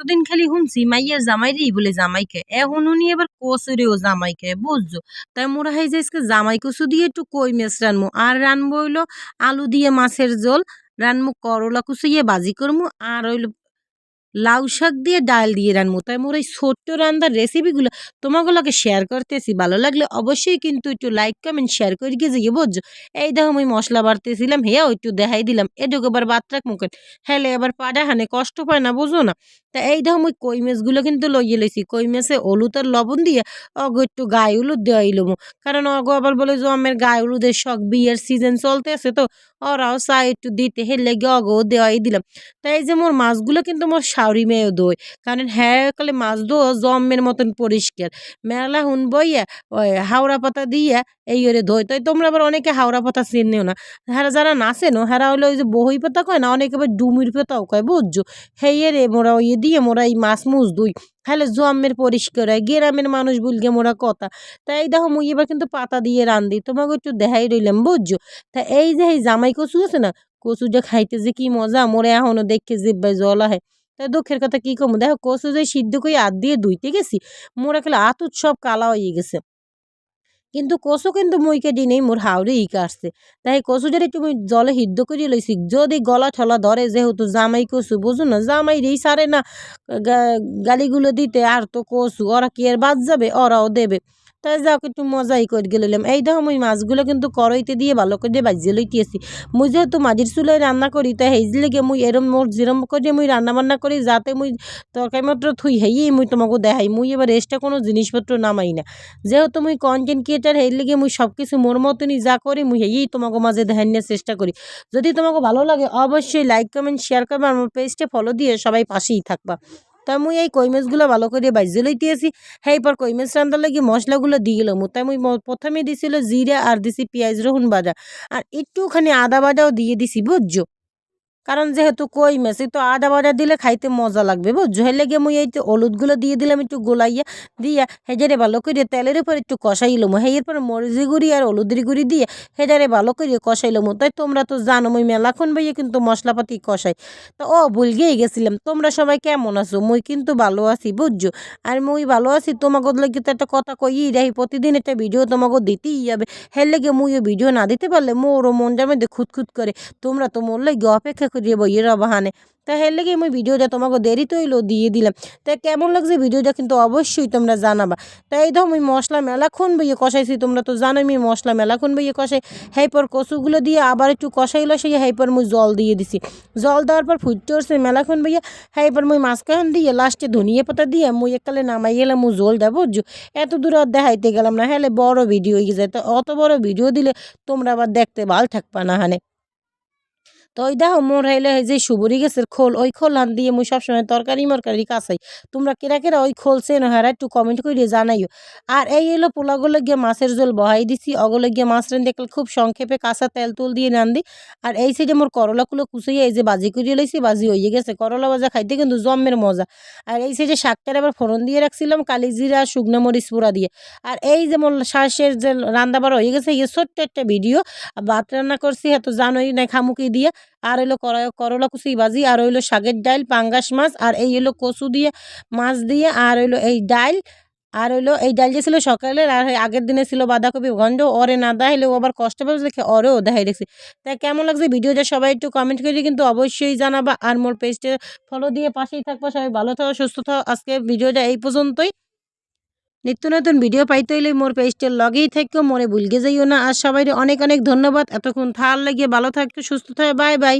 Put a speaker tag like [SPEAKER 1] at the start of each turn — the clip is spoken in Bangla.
[SPEAKER 1] এতদিন খালি শুনছি মাইয়ার জামাইরেই বলে জামাই খায়, এখন উনি এবার কচুরেও জামাই খায়, বুঝছো? তাই মোরা হয় যে আজকে জামাই কচু দিয়ে একটু কই মাছ রানবো, আর রানবো হইলো আলু দিয়ে মাছের ঝোল, রানবো করলা কুচু দিয়ে ভাজি করবো, আর হইলো লাউ শাক দিয়ে ডাল দিয়ে রানবো। তাই মোর এই ছোট্ট রান্নার রেসিপিগুলো তোমাগুলোকে শেয়ার করতেছি। ভালো লাগলে অবশ্যই কিন্তু একটু লাইক কমেন্ট শেয়ার করে গিয়ে যাইয়ে বুঝছো। এই দেখো আমি মশলা বাড়তেছিলাম, হেয়াও একটু দেখাই দিলাম, এটুকু আবার বাদ রাখ মুখে হেলে এবার পাড়া হানে কষ্ট পায় না, বুঝো না? তা এই দেখো আমি কই মাছগুলো কিন্তু লইয়ে লইছি, কই মাছে হলুদ আর লবণ দিয়ে অগো একটু গায়ে হলুদ দেওয়াই লমু, কারণ অগো আবার বলে যে আমার গায়ে হলুদের শখ, বিয়ের সিজন চলতে আছে তো ওরাও চায় একটু দিতে, হেলে গিয়ে অগো দেওয়াই দিলাম। তাই এই যে মোর মাছগুলো কিন্তু মোর শাওরি মেয়েও দই, কারণ হ্যাঁ কালে মাছ দো জম্মের মতন পরিষ্কার, মেলা হুন বইয়া ওই হাওড়া পাতা দিয়া এই ওরে ধোয়। তাই তোমরা আবার অনেকে হাওড়া পাতা চিনিও না, হ্যাঁ যারা নাচেনো হ্যাঁ হলো ওই যে বহি পাতা কয় না, অনেকে আবার ডুমির পাতাও কয়, বুঝছো? হেই রে মোরা ওই দিয়ে মোরা এই মাছ মুছ দুই, হ্যালো জম্মের পরিষ্কার হয়, গ্রামের মানুষ বলগে মোরা কথা। তাই দেখো মুই এবার কিন্তু পাতা দিয়ে রান্ধি, তোমাকে একটু দেখাই রইলাম, বুঝছো? তা এই যে এই জামাই কচু আছে না, কচুটা খাইতে যে কি মজা, মোরে এখনো দেখে জিব্বায় জল আহে। তা দুঃখের কথা কি কমু, দেখো কচু যে সিদ্ধ করে হাত দিয়ে ধুইতে গেছি, মোরা খেলে আতুর সব কালা হয়ে গেছে, কিন্তু কচু কিন্তু মুইকে দি নেই, মোর হাওড়ে ই কাটছে। তাই কচু যদি তুমি জলে সিদ্ধ করিয়ে লইছি, যদি গলা ঠলা ধরে, যেহেতু জামাই কচু বুঝো না, জামাই রেই সারে না গালিগুলো দিতে, আর তো কচু ওরা কি আর বাদ যাবে, ওরাও দেবে। তাই যাও একটু মজাই করে গেলাম। এই দেখো মুই মাছগুলো কিন্তু কড়াইতে দিয়ে ভালো করে দিয়ে বাজিয়ে লইতেছি। মুই যেহেতু মাটির চুলায় রান্না করি, তাই হেই লেগে মুই এরম মোর যেরম করে মুই রান্না বান্না করি, যাতে মুই তরকারি মাত্র থুই হেই মুই তোমাকে দেখাই, মুই এবার এক্সট্রা কোনো জিনিসপত্র নামাই না, যেহেতু মুই কন্টেন্ট ক্রিয়েটার হেই লেগে মুই সব কিছু মোর মতনই যা করি মুই হেই তোমাকে মাঝে দেখানোর চেষ্টা করি। যদি তোমাকে ভালো লাগে অবশ্যই লাইক কমেন্ট শেয়ার করবা, আমার পেজটা ফলো দিয়ে সবাই পাশেই থাকবা। তা মুই এই কই মাছগুলো ভালো করে বাইজে লইতেছি। সেই পর কই মাছ রান্ধার লাগি মশলাগুলো দিয়ে গেলাম, তাই মুই প্রথমে দিছিল জিরা আর দিছি পেঁয়াজ রসুন বাটা, আর একটুখানি আদা বাটাও দিয়ে দিছি, বুঝছো? কারণ যেহেতু কই মাছ তো আদা বাটা দিলে খাইতে মজা লাগবে, বুঝছো? হেলে গিয়ে মুই এই তো হলুদগুলো দিয়ে দিলাম একটু গোলাইয়া, দিয়া হেজারে ভালো করে তেলের উপর একটু কষাইলাম, এরপর মরিচি গুঁড়ি আর হলুদের গুঁড়ি দিয়ে হেজারে ভালো করে কষাইলাম। তাই তোমরা তো জানো মুই মেলাক্ষণ ভাইয়া কিন্তু মশলাপাতি কষাই। তো ভুলগেই গেছিলাম, তোমরা সবাই কেমন আছো? মুই কিন্তু ভালো আছি, বুঝছো? আর মুই ভালো আছি, তোমাকে লাগে তো একটা কথা কইই রাহি, প্রতিদিন একটা ভিডিও তোমাকে দিতেই যাবে। হেলে গিয়ে মুই ভিডিও না দিতে পারলে মোরও মনটার মধ্যে খুঁতখুত করে, তোমরা তো মোর লাগে অপেক্ষা করিয়ে বইয়ের বাহানে। তা হের লেগে আমি ভিডিওটা তোমাকে দেরি তো হইলো দিয়ে দিলাম। তা কেমন লাগছে ভিডিওটা কিন্তু অবশ্যই তোমরা জানাবা। তাই এই ধর আমি মশলা মেলাক্ষণ বইয়ে কষাইছি, তোমরা তো জানো আমি মশলা মেলাক্ষণ বইয়ে কষাই। হেরপর কচুগুলো দিয়ে আবার একটু কষাইলো, সেই হেরপর মুই জল দিয়ে দিছি, জল দেওয়ার পর ফুটতে উঠছে মেলাক্ষণ বইয়ে, হেরপর মুই মাঝখান দিয়ে লাস্টে ধনিয়া পাতা দিয়ে মুই এককালে নামাই গেলাম, মুই জল দেবো, বুঝছো? এত দূর আর দেখাইতে গেলাম না, হলে বড় ভিডিও হয়ে যায়, তো অত বড় ভিডিও দিলে তোমরা আবার দেখতে ভাল থাকবা না হানে। তো ওই দেখো মোর হইলে এই যে সুবরি গাছের খোল, ওই খোল আন দিয়ে মুই সবসময় তরকারি মরকারি কাছাই। তোমরা কেরা কেরা ওই খোল চেনো হ্যাঁ একটু কমেন্ট করে জানাইও। আর এই হলো পোলাগুলো গিয়ে মাছের ঝোল বহাই দিছি, অগুলো গিয়ে মাছ রান্ধি খুব সংক্ষেপে কাঁচা তেল তুল দিয়ে রান্ধি। আর এই সাইডে মোর করলাগুলো কুচাইয়া এই যে বাজি করিয়ে লইছি, বাজি হয়ে গেছে, করলা ভাজা খাইতে কিন্তু জম্মের মজা। আর এই সাইডে শাকটার আবার ফোড়ন দিয়ে রাখছিলাম কালি জিরা শুকনো মরিচ পোড়া দিয়ে। আর এই যে মোর শ্বাসের যে রান্না বাড়া হয়ে গেছে, এই ছোট্ট একটা ভিডিও। ভাত রান্না করছি হ্যাঁ তো জানোই না খামুকি দিয়ে, আর হইলো করলা কুচি ভাজি, আর হইলো শাকের ডাল পাঙ্গাস মাছ, আর এই হলো কচু দিয়ে মাছ দিয়ে, আর হইলো এই ডাল, আর হইলো এই ডাল যে ছিল সকালের, আর আগের দিনে ছিল বাঁধাকপি গন্ধ, ওরে না দেখাইলেও আবার কষ্ট পাবে দেখে ওরেও দেখাই রেখেছি। তাই কেমন লাগছে ভিডিওটা সবাই একটু কমেন্ট করে কিন্তু অবশ্যই জানাবা, আর মোর পেজটা ফলো দিয়ে পাশেই থাকবা। সবাই ভালো থাকো সুস্থ থাকো, আজকে ভিডিওটা এই পর্যন্তই। নিত্য নতুন ভিডিও পাইতে হইলে মোর পেজটার লগেই থাকো, মোরে ভুলগে যাইও না। আর সবাই অনেক অনেক ধন্যবাদ এতক্ষণ থার লাগিয়ে, ভালো থাকো সুস্থ থাকো, বাই বাই।